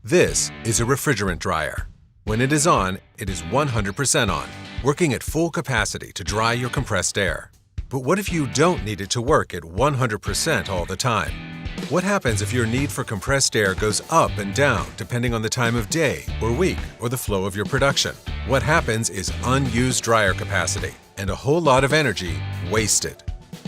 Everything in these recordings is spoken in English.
This is a refrigerant dryer. When it is on, it is 100% on, working at full capacity to dry your compressed air. But what if you don't need it to work at 100% all the time? What happens if your need for compressed air goes up and down depending on the time of day or week or the flow of your production? What happens is unused dryer capacity and a whole lot of energy wasted.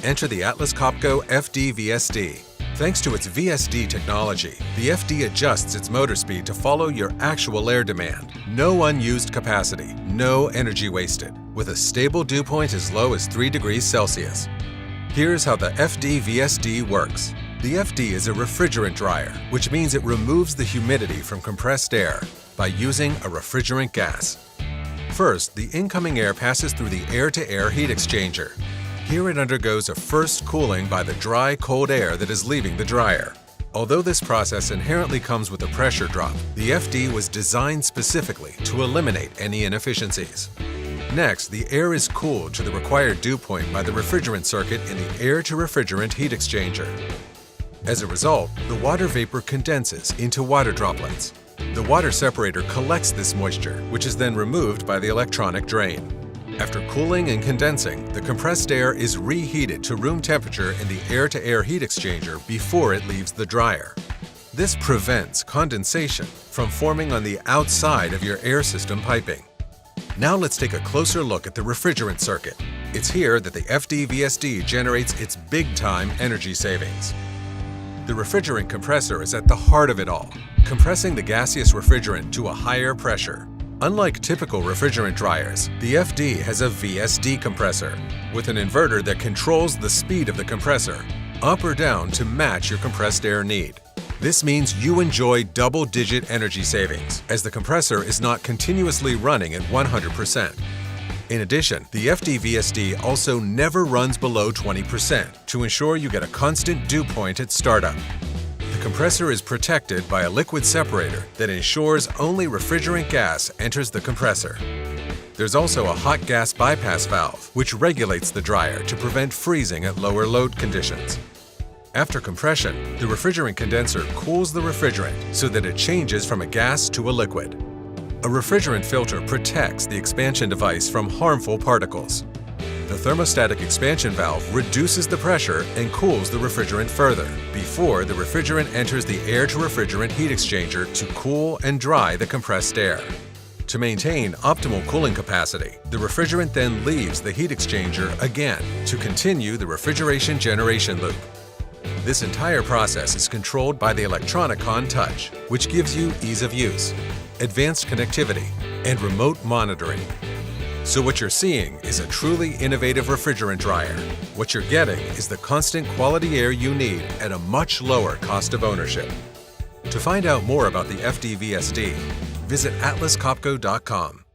Enter the Atlas Copco FD VSD. Thanks to its VSD technology, the FD adjusts its motor speed to follow your actual air demand. No unused capacity, no energy wasted, with a stable dew point as low as 3 degrees Celsius. Here's how the FD VSD works. The FD is a refrigerant dryer, which means it removes the humidity from compressed air by using a refrigerant gas. First, the incoming air passes through the air-to-air heat exchanger. Here it undergoes a first cooling by the dry, cold air that is leaving the dryer. Although this process inherently comes with a pressure drop, the FD was designed specifically to eliminate any inefficiencies. Next, the air is cooled to the required dew point by the refrigerant circuit in the air-to-refrigerant heat exchanger. As a result, the water vapor condenses into water droplets. The water separator collects this moisture, which is then removed by the electronic drain. After cooling and condensing, the compressed air is reheated to room temperature in the air-to-air heat exchanger before it leaves the dryer. This prevents condensation from forming on the outside of your air system piping. Now let's take a closer look at the refrigerant circuit. It's here that the FD VSD generates its big-time energy savings. The refrigerant compressor is at the heart of it all, compressing the gaseous refrigerant to a higher pressure. Unlike typical refrigerant dryers, the FD has a VSD compressor with an inverter that controls the speed of the compressor up or down to match your compressed air need. This means you enjoy double-digit energy savings as the compressor is not continuously running at 100%. In addition, the FD VSD also never runs below 20% to ensure you get a constant dew point at startup. The compressor is protected by a liquid separator that ensures only refrigerant gas enters the compressor. There's also a hot gas bypass valve, which regulates the dryer to prevent freezing at lower load conditions. After compression, the refrigerant condenser cools the refrigerant so that it changes from a gas to a liquid. A refrigerant filter protects the expansion device from harmful particles. The thermostatic expansion valve reduces the pressure and cools the refrigerant further before the refrigerant enters the air-to-refrigerant heat exchanger to cool and dry the compressed air. To maintain optimal cooling capacity, the refrigerant then leaves the heat exchanger again to continue the refrigeration generation loop. This entire process is controlled by the Electronicon Touch, which gives you ease of use, advanced connectivity, and remote monitoring. So what you're seeing is a truly innovative refrigerant dryer. What you're getting is the constant quality air you need at a much lower cost of ownership. To find out more about the FD VSD, visit atlascopco.com.